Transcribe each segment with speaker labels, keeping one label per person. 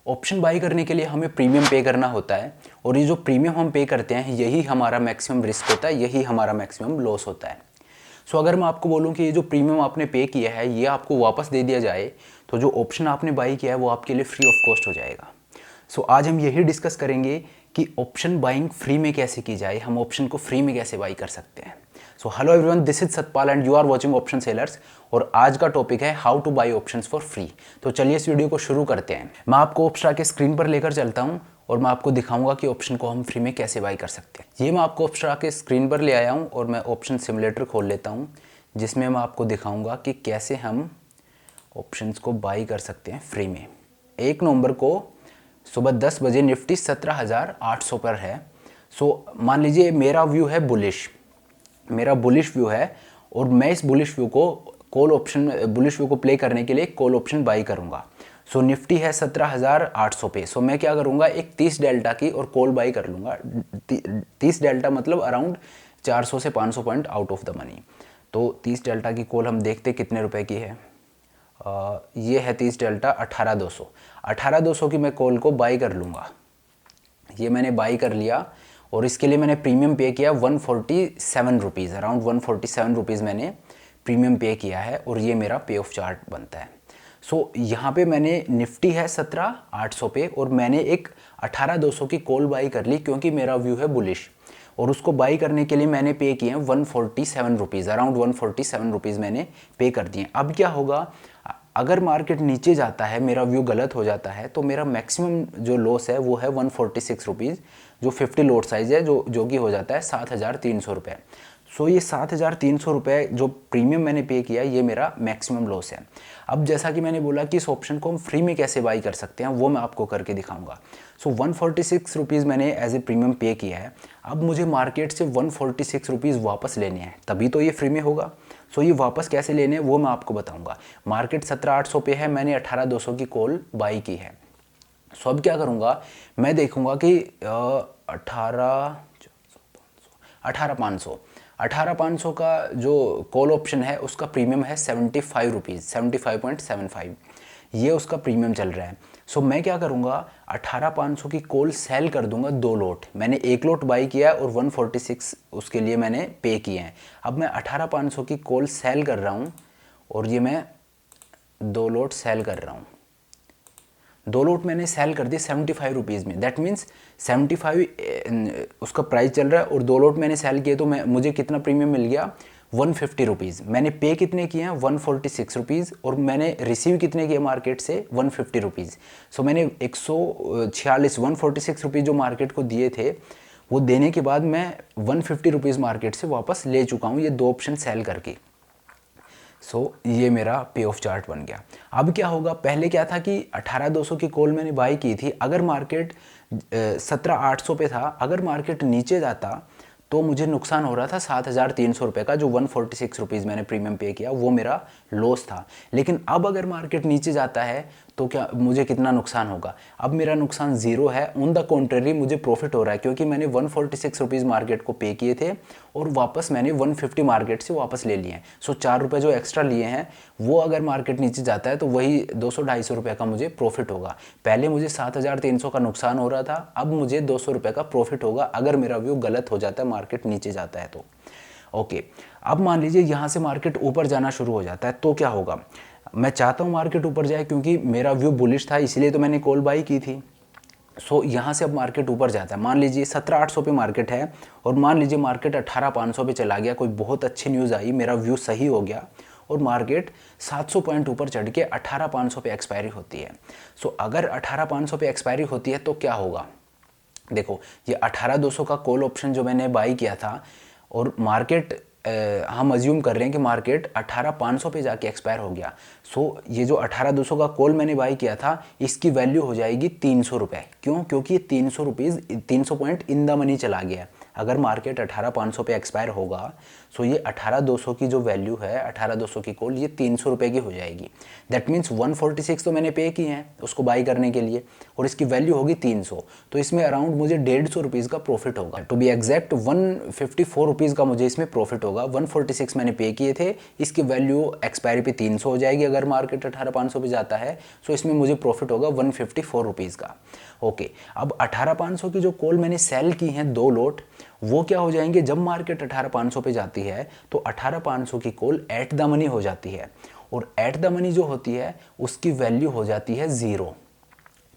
Speaker 1: Option by करने के लिए हमें प्रीमियम पे करना होता है और ये जो प्रीमियम हम पे करते हैं यही हमारा मैक्सिमम रिस्क होता है, यही हमारा मैक्सिमम लॉस होता है। सो अगर मैं आपको बोलूँ कि ये जो प्रीमियम आपने पे किया है ये आपको वापस दे दिया जाए तो जो ऑप्शन आपने बाई किया है वो आपके लिए फ्री ऑफ कॉस्ट हो जाएगा। सो आज हम यही डिस्कस करेंगे कि ऑप्शन बाइंग फ्री में कैसे की जाए, हम ऑप्शन को फ्री में कैसे बाई कर सकते हैं। So hello everyone, this is Satpal and you are watching option sellers और आज का टॉपिक है how to buy options for free. तो चलिए इस वीडियो को शुरू करते हैं। मैं आपको ऑप्शा के स्क्रीन पर लेकर चलता हूं और मैं आपको दिखाऊंगा कि ऑप्शन को हम फ्री में कैसे बाई कर सकते हैं। ये मैं आपको ऑप्शा के स्क्रीन पर ले आया हूं और मैं ऑप्शन सिमुलेटर खोल लेता हूं जिसमें मैं आपको दिखाऊंगा कि कैसे हम ऑप्शंस को बाई कर सकते हैं फ्री में। 1 नवंबर को सुबह 10 बजे निफ्टी 17,800 पर है। सो मान लीजिए मेरा व्यू है बुलिश, मेरा बुलिश व्यू है और मैं इस बुलिश व्यू को कॉल ऑप्शन बुलिश व्यू को प्ले करने के लिए कॉल ऑप्शन बाई करूंगा। सो निफ्टी है 17,800 पे। सो मैं क्या करूंगा, एक 30 डेल्टा की और कॉल बाई कर लूँगा। 30 डेल्टा मतलब अराउंड 400 से 500 point out of the money. तो 30 डेल्टा की कॉल हम देखते कितने रुपए की है। ये है 30 डेल्टा 18,200। 18,200 की मैं कॉल को बाई कर लूँगा। ये मैंने बाई कर लिया और इसके लिए मैंने प्रीमियम पे किया 147 रुपीज़, अराउंड 147 रुपीज़ मैंने प्रीमियम पे किया है और ये मेरा पे ऑफ चार्ट बनता है। सो यहाँ पे मैंने निफ्टी है 17,800 पे और मैंने एक 18,200 की कॉल बाई कर ली क्योंकि मेरा व्यू है बुलिश और उसको बाई करने के लिए मैंने पे किए हैं 147 रुपीज़, अराउंड 147 रुपीज़ मैंने पे कर दिए। अब क्या होगा, अगर मार्केट नीचे जाता है, मेरा व्यू गलत हो जाता है तो मेरा मैक्सिमम जो लॉस है वो है 146 रुपीज़, जो 50 लोट साइज है, जो कि हो जाता है 7,300 रुपये। सो ये 7,300 रुपये जो प्रीमियम मैंने पे किया ये मेरा मैक्सिमम लॉस है। अब जैसा कि मैंने बोला कि इस ऑप्शन को हम फ्री में कैसे बाई कर सकते हैं वो मैं आपको करके दिखाऊंगा। सो 146 रुपीज़ मैंने एज ए प्रीमियम पे किया है। अब मुझे मार्केट से 146 रुपीज़ वापस लेने हैं तभी तो ये फ्री में होगा। सो ये वापस कैसे लेने हैं वो मैं आपको बताऊंगा। मार्केट 17,800 पे है, मैंने 18,200 की कॉल बाई की है। सो अब क्या करूंगा, मैं देखूंगा कि 18,500 का जो कॉल ऑप्शन है उसका प्रीमियम है 75 रुपीज़, 75.75, ये उसका प्रीमियम चल रहा है। सो मैं क्या करूँगा, 18,500 की कॉल सेल कर दूंगा 2 लोट। मैंने 1 लोट बाई किया है और 146 उसके लिए मैंने पे किए हैं। अब मैं 18,500 की कॉल सेल कर रहा हूँ और ये मैं 2 लोट सेल कर रहा हूँ। 2 लोट मैंने सेल कर दी 75 रुपीज़ में, दैट मीन्स 75 उसका प्राइस चल रहा है और 2 लोट मैंने सेल किए तो मुझे कितना प्रीमियम मिल गया, 150 रुपीज़। मैंने पे कितने किए हैं, 146 रुपीज़, और मैंने रिसीव कितने किए मार्केट से, 150 रुपीज़। सो मैंने 146 146 रुपीज़ जो मार्केट को दिए थे वो देने के बाद मैं 150 रुपीज़ मार्केट से वापस ले चुका हूँ ये 2 ऑप्शन सेल करके। सो ये मेरा पे ऑफ चार्ट बन गया। अब क्या होगा, पहले क्या था कि 18,200 की कॉल मैंने बाई की थी, अगर मार्केट 17,800 पे था, अगर मार्केट नीचे जाता तो मुझे नुकसान हो रहा था 7,300 रुपये का। जो 146 रुपीज़ मैंने प्रीमियम पे किया वो मेरा लॉस था। लेकिन अब अगर मार्केट नीचे जाता है तो क्या मुझे कितना नुकसान होगा, अब मेरा नुकसान ज़ीरो है। ऑन द कॉन्ट्रेरी मुझे प्रॉफिट हो रहा है क्योंकि मैंने 146 रुपीज़ मार्केट को पे किए थे और वापस मैंने 150 मार्केट से वापस ले लिए हैं। सो 4 रुपये जो एक्स्ट्रा लिए हैं वो अगर मार्केट नीचे जाता है तो वही 200-250 रुपये का मुझे प्रॉफिट होगा। पहले मुझे 7,300 का नुकसान हो रहा था, अब मुझे 200 रुपये का प्रॉफिट होगा अगर मेरा व्यू गलत हो जाता है, मार्केट नीचे जाता है तो। ओके, अब मान लीजिए यहाँ से मार्केट ऊपर जाना शुरू हो जाता है तो क्या होगा, मैं चाहता हूँ मार्केट ऊपर जाए क्योंकि मेरा व्यू बुलिश था, इसीलिए तो मैंने कॉल बाई की थी। सो यहाँ से अब मार्केट ऊपर जाता है, मान लीजिए 17,800 पे मार्केट है और मान लीजिए मार्केट 18,500 पे चला गया, कोई बहुत अच्छी न्यूज़ आई, मेरा व्यू सही हो गया और मार्केट 700 पॉइंट ऊपर चढ़ के 18,500 पे एक्सपायरी होती है। सो अगर 18,500 पे एक्सपायरी होती है तो क्या होगा, देखो ये 18,200 का कॉल ऑप्शन जो मैंने बाई किया था और मार्केट हम अज्यूम कर रहे हैं कि मार्केट 18,500 पे जाके एक्सपायर हो गया। सो ये जो 18,200 का कॉल मैंने बाई किया था इसकी वैल्यू हो जाएगी 300 रुपये। क्यों, क्योंकि ये 300 rupees 300 point in the money चला गया। अगर मार्केट 18,500 पे एक्सपायर होगा सो ये 18200 की जो वैल्यू है, 18200 की कॉल, ये 300 रुपये की हो जाएगी। दैट मीन्स 146 तो मैंने पे किए हैं उसको बाई करने के लिए और इसकी वैल्यू होगी 300, तो इसमें अराउंड मुझे 150 रुपीज़ का प्रॉफिट होगा। टू बी एग्जैक्ट 154 रुपीज़ का मुझे इसमें प्रॉफिट होगा। 146 मैंने पे किए थे, इसकी वैल्यू एक्सपायरी पे 300 हो जाएगी अगर मार्केट 18500 पे जाता है, सो इसमें मुझे प्रॉफिट होगा 154 रुपीज़ का। ओके, अब 18500 की जो कॉल मैंने सेल की हैं 2 लोट, वो क्या हो जाएंगे, जब मार्केट 18500 पे जाती है तो 18500 की कॉल एट द मनी हो जाती है, और एट द मनी जो होती है उसकी वैल्यू हो जाती है 0।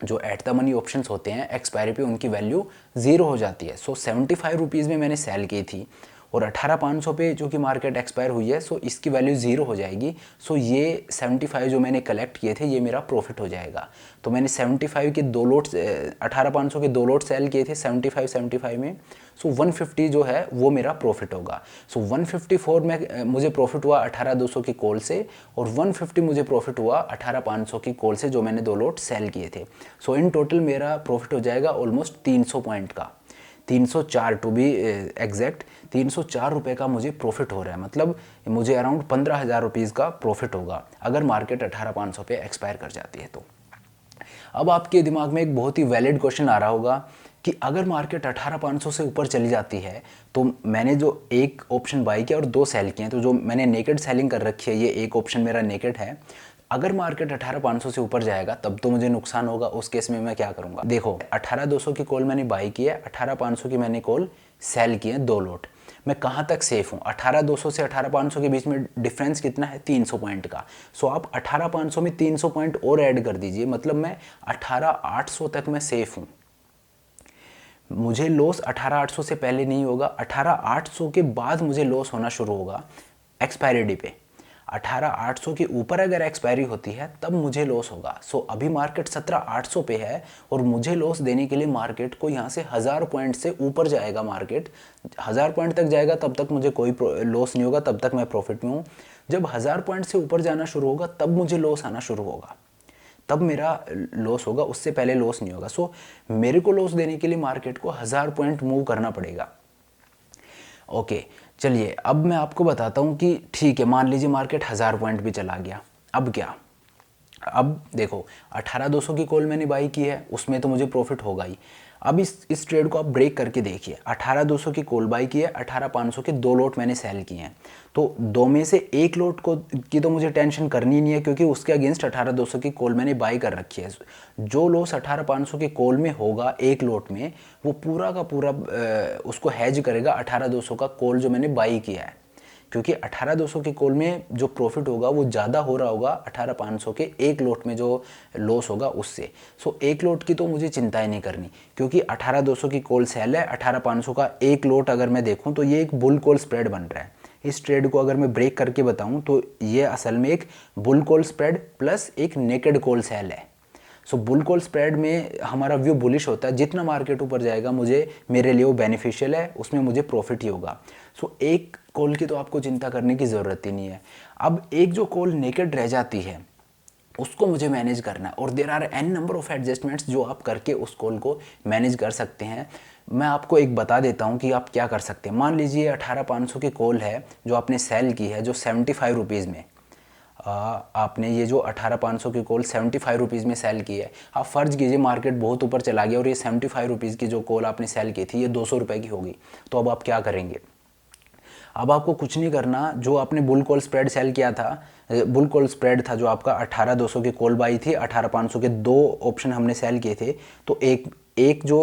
Speaker 1: जो एट द मनी ऑप्शंस होते हैं एक्सपायरी पे उनकी वैल्यू 0 हो जाती है। सो 75 रुपीज़ में मैंने सेल की थी और 18500 पे जो कि मार्केट एक्सपायर हुई है, सो इसकी वैल्यू 0 हो जाएगी। सो ये 75 जो मैंने कलेक्ट किए थे ये मेरा प्रॉफिट हो जाएगा। तो मैंने 75 के 2 लोट 18500 के 2 लोट सेल किए थे 75 में, सो 150 जो है वो मेरा प्रॉफिट होगा। सो 154 में मुझे प्रॉफिट हुआ 18200 की कॉल से, और 150 मुझे प्रॉफिट हुआ 18500 की कॉल से जो मैंने 2 लोट सेल किए थे। सो इन टोटल मेरा प्रॉफिट हो जाएगा ऑलमोस्ट 300 पॉइंट का, 304 टू बी एग्जैक्ट 304 रुपये का मुझे प्रॉफिट हो रहा है। मतलब मुझे अराउंड 15,000 रुपीज़ का प्रॉफिट होगा अगर मार्केट 18500 पे एक्सपायर कर जाती है तो। अब आपके दिमाग में एक बहुत ही वैलिड क्वेश्चन आ रहा होगा कि अगर मार्केट 18500 से ऊपर चली जाती है, तो मैंने जो एक ऑप्शन बाई किया और 2 सेल किए हैं, तो जो मैंने नेकेड सेलिंग कर रखी है, ये एक ऑप्शन मेरा नेकेड है। अगर मार्केट 18500 से ऊपर जाएगा तब तो मुझे नुकसान होगा। उस केस में मैं क्या करूंगा, देखो 18200 की कॉल मैंने बाई की है, 18500 की मैंने कॉल सेल की है 2 लोट। मैं कहाँ तक सेफ हूँ, 18200 से 18500 के बीच में डिफरेंस कितना है, 300 पॉइंट का। सो आप 18500 में 300 पॉइंट और ऐड कर दीजिए, मतलब मैं 18800 तक मैं सेफ हूँ। मुझे लॉस 18800 से पहले नहीं होगा, 18800 के बाद मुझे लॉस होना शुरू होगा एक्सपायरी डे पे। 18800 के ऊपर अगर एक्सपायरी होती है तब मुझे लॉस होगा। सो अभी मार्केट 17800 पे है और मुझे लॉस देने के लिए मार्केट को यहाँ से 1000 पॉइंट से ऊपर जाएगा। मार्केट 1000 पॉइंट तक जाएगा तब तक मुझे कोई लॉस नहीं होगा, तब तक मैं प्रॉफिट में हूँ। जब 1000 पॉइंट से ऊपर जाना शुरू होगा तब मुझे लॉस आना शुरू होगा, तब मेरा लॉस होगा, उससे पहले लॉस नहीं होगा। सो मेरे को लॉस देने के लिए मार्केट को 1000 पॉइंट मूव करना पड़ेगा। ओके, चलिए अब मैं आपको बताता हूँ कि ठीक है, मान लीजिए मार्केट 1000 पॉइंट भी चला गया, अब क्या। अब देखो 18200 की कॉल मैंने बाई की है, उसमें तो मुझे प्रॉफिट होगा ही। अब इस ट्रेड को आप ब्रेक करके देखिए, 18200 की कॉल बाई की है, 18500 के 2 लोट मैंने सेल किए हैं। तो 2 में से 1 लोट की तो मुझे टेंशन करनी नहीं है, क्योंकि उसके अगेंस्ट 18200 की कॉल मैंने बाई कर रखी है। जो लॉस 18500 की कॉल में होगा 1 लोट में, वो पूरा का पूरा उसको हैज करेगा 18200 का कॉल जो मैंने बाई किया है, क्योंकि 18200 की कॉल में जो प्रॉफिट होगा वो ज़्यादा हो रहा होगा 18500 के 1 लोट में जो लॉस होगा उससे। सो 1 लोट की तो मुझे चिंता ही नहीं करनी, क्योंकि 18200 की कॉल सेल है, 18500 का 1 लोट अगर मैं देखूं तो ये एक बुल कॉल स्प्रेड बन रहा है। इस ट्रेड को अगर मैं ब्रेक करके बताऊं तो ये असल में एक बुल कॉल स्प्रेड प्लस एक नेकेड कॉल सेल है। सो बुल कॉल स्प्रेड में हमारा व्यू बुलिश होता है, जितना मार्केट ऊपर जाएगा मेरे लिए वो बेनिफिशियल है, उसमें मुझे प्रॉफिट ही होगा। सो एक कॉल की तो आपको चिंता करने की ज़रूरत ही नहीं है। अब एक जो कॉल नेकेड रह जाती है उसको मुझे मैनेज करना है, और there are an number of adjustments जो आप करके उस कॉल को मैनेज कर सकते हैं। मैं आपको एक बता देता हूं कि आप क्या कर सकते हैं। मान लीजिए 18500 की कॉल है जो आपने सेल की है, जो 75 रुपीज़ में आपने ये जो 18500 की कॉल 75 रुपीज़ में सेल की है। आप फ़र्ज़ कीजिए मार्केट बहुत ऊपर चला गया और ये 75 रुपीज़ की जो कॉल आपने सेल की थी ये 200 रुपये की होगी, तो अब आप क्या करेंगे। अब आपको कुछ नहीं करना, जो आपने बुल कॉल स्प्रेड सेल किया था, बुल कॉल स्प्रेड था जो आपका 18200 की कॉल बाई थी, 18500 के 2 ऑप्शन हमने सेल किए थे, तो एक जो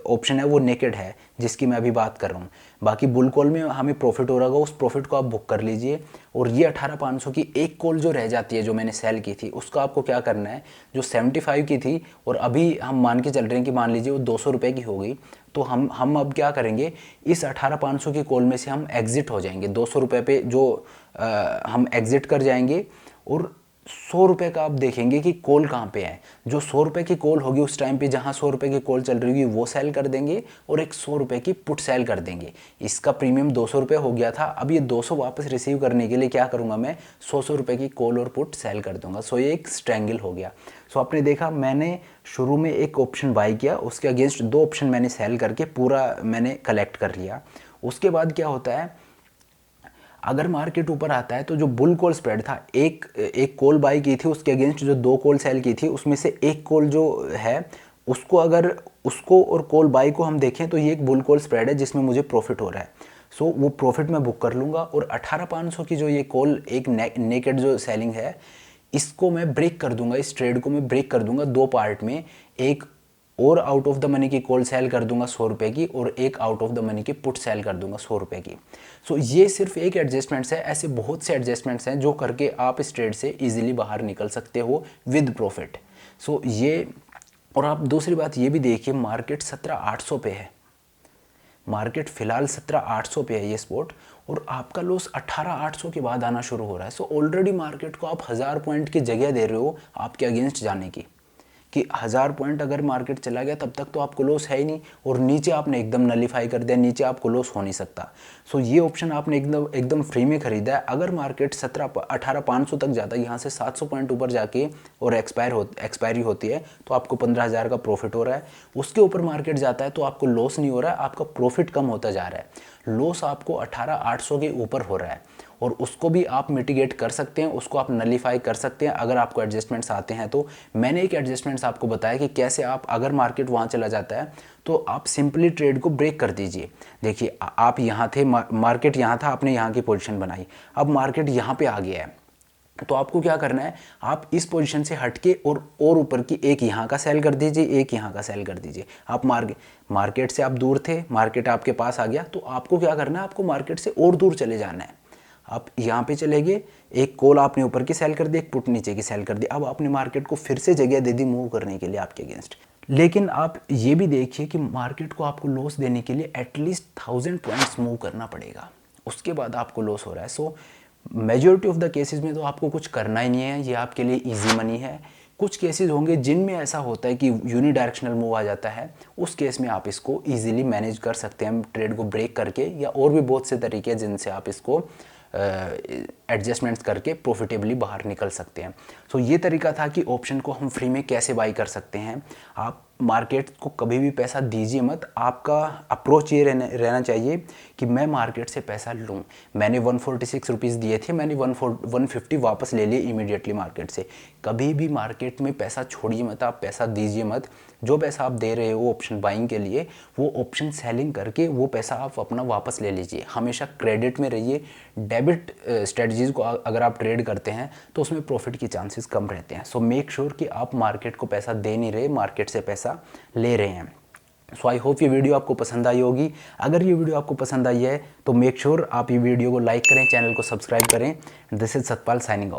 Speaker 1: ऑप्शन है वो नेकेड है जिसकी मैं अभी बात कर रहा हूँ। बाकी बुल कॉल में हमें प्रॉफिट हो रहा होगा, उस प्रॉफिट को आप बुक कर लीजिए। और ये 18500 की एक कॉल जो रह जाती है जो मैंने सेल की थी, उसका आपको क्या करना है, जो 75 की थी और अभी हम मान के चल रहे हैं कि मान लीजिए वो 200 रुपये की हो गई, तो हम अब क्या करेंगे, इस 18500 की कॉल में से हम एग्जिट हो जाएंगे। 200 रुपये पे जो हम एग्जिट कर जाएंगे, और 100 रुपये का आप देखेंगे कि कॉल कहाँ पे है। जो 100 रुपये की कॉल होगी उस टाइम पे, जहाँ 100 रुपये की कॉल चल रही होगी वो सेल कर देंगे, और एक 100 रुपये की पुट सेल कर देंगे। इसका प्रीमियम 200 रुपये हो गया था, अब ये 200 वापस रिसीव करने के लिए क्या करूँगा, मैं 100 रुपये की कॉल और पुट सेल कर दूंगा। सो ये एक स्ट्रैंगल हो गया। सो आपने देखा, मैंने शुरू में एक ऑप्शन बाई किया, उसके अगेंस्ट 2 ऑप्शन मैंने सेल करके पूरा मैंने कलेक्ट कर लिया। उसके बाद क्या होता है, अगर मार्केट ऊपर आता है तो जो बुल कॉल स्प्रेड था, एक कॉल बाई की थी, उसके अगेंस्ट जो 2 कॉल सेल की थी, उसमें से एक कॉल जो है उसको, अगर उसको और कॉल बाई को हम देखें तो ये एक बुल कॉल स्प्रेड है जिसमें मुझे प्रॉफिट हो रहा है। सो वो प्रॉफिट मैं बुक कर लूँगा। और 18,500 की जो ये कॉल एक नेकेड जो सेलिंग है, इसको मैं ब्रेक कर दूंगा, इस ट्रेड को मैं ब्रेक कर दूंगा 2 पार्ट में। एक और आउट ऑफ द मनी की कॉल सेल कर दूंगा 100 रुपये की, और एक आउट ऑफ द मनी की पुट सेल कर दूंगा 100 रुपये की। सो ये सिर्फ एक एडजस्टमेंट्स है, ऐसे बहुत से एडजस्टमेंट्स हैं जो करके आप इस ट्रेड से इजीली बाहर निकल सकते हो विद प्रॉफिट। सो ये, और आप दूसरी बात ये भी देखिए, मार्केट 17,800 पे है, मार्केट फिलहाल 17,800 पे है ये स्पॉट, और आपका लॉस 18,800 के बाद आना शुरू हो रहा है। सो ऑलरेडी मार्केट को आप 1000 पॉइंट की जगह दे रहे हो आपके अगेंस्ट जाने की, कि 1000 पॉइंट अगर मार्केट चला गया तब तक तो आपको लॉस है ही नहीं, और नीचे आपने एकदम नलीफाई कर दिया, नीचे आपको लॉस हो नहीं सकता। सो ये ऑप्शन आपने एकदम फ्री में खरीदा है। अगर मार्केट 18,500 तक जाता है, यहाँ से 700 पॉइंट ऊपर जाके और एक्सपायरी होती है, तो आपको 15,000 का प्रॉफिट हो रहा है। उसके ऊपर मार्केट जाता है तो आपको लॉस नहीं हो रहा है, आपका प्रॉफिट कम होता जा रहा है। लॉस आपको 18,800 के ऊपर हो रहा है, और उसको भी आप मिटिगेट कर सकते हैं, उसको आप नलीफाई कर सकते हैं अगर आपको एडजस्टमेंट्स आते हैं तो। मैंने एक एडजस्टमेंट्स आपको बताया कि कैसे आप, अगर मार्केट वहाँ चला जाता है तो आप सिंपली ट्रेड को ब्रेक कर दीजिए। देखिए आप यहाँ थे, मार्केट यहाँ था, आपने यहाँ की पोजीशन बनाई, अब मार्केट यहाँ पे आ गया है, तो आपको क्या करना है, आप इस पोजीशन से हटके और ऊपर की एक यहाँ का सेल कर दीजिए, एक यहाँ का सेल कर दीजिए। आप मार्केट से आप दूर थे, मार्केट आपके पास आ गया, तो आपको क्या करना है, आपको मार्केट से और दूर चले जाना है। आप यहाँ पे चले गए, एक कॉल आपने ऊपर की सेल कर दी, एक पुट नीचे की सेल कर दी, अब आपने मार्केट को फिर से जगह दे दी मूव करने के लिए आपके अगेंस्ट। लेकिन आप ये भी देखिए कि मार्केट को आपको लॉस देने के लिए एटलीस्ट 1000 पॉइंट्स मूव करना पड़ेगा, उसके बाद आपको लॉस हो रहा है। सो मेजॉरिटी ऑफ द केसेस में तो आपको कुछ करना ही नहीं है, ये आपके लिए ईजी मनी है। कुछ केसेस होंगे जिनमें ऐसा होता है कि यूनी डायरेक्शनल मूव आ जाता है, उस केस में आप इसको ईजिली मैनेज कर सकते हैं ट्रेड को ब्रेक करके, या और भी बहुत से तरीके हैं जिनसे आप इसको एडजस्टमेंट्स करके प्रॉफिटेबली बाहर निकल सकते हैं। सो ये तरीका था कि ऑप्शन को हम फ्री में कैसे बाई कर सकते हैं। आप मार्केट को कभी भी पैसा दीजिए मत, आपका अप्रोच ये रहना चाहिए कि मैं मार्केट से पैसा लूँ। मैंने 146 रुपीज़ दिए थे, मैंने 150 वापस ले लिए इमीडिएटली मार्केट से। कभी भी मार्केट में पैसा छोड़िए मत, आप पैसा दीजिए मत। जो पैसा आप दे रहे हो ऑप्शन बाइंग के लिए, वो ऑप्शन सेलिंग करके वो पैसा आप अपना वापस ले लीजिए। हमेशा क्रेडिट में रहिए। डेबिट स्ट्रेटजीज़ को अगर आप ट्रेड करते हैं तो उसमें प्रॉफिट की चांसेस कम रहते हैं। सो मेक श्योर कि आप मार्केट को पैसा दे नहीं रहे, मार्केट से पैसा ले रहे हैं। सो आई होप ये वीडियो आपको पसंद आई होगी। अगर ये वीडियो आपको पसंद आई है तो मेक श्योर आप ये वीडियो को लाइक करें, चैनल को सब्सक्राइब करें। This is Satpal signing off.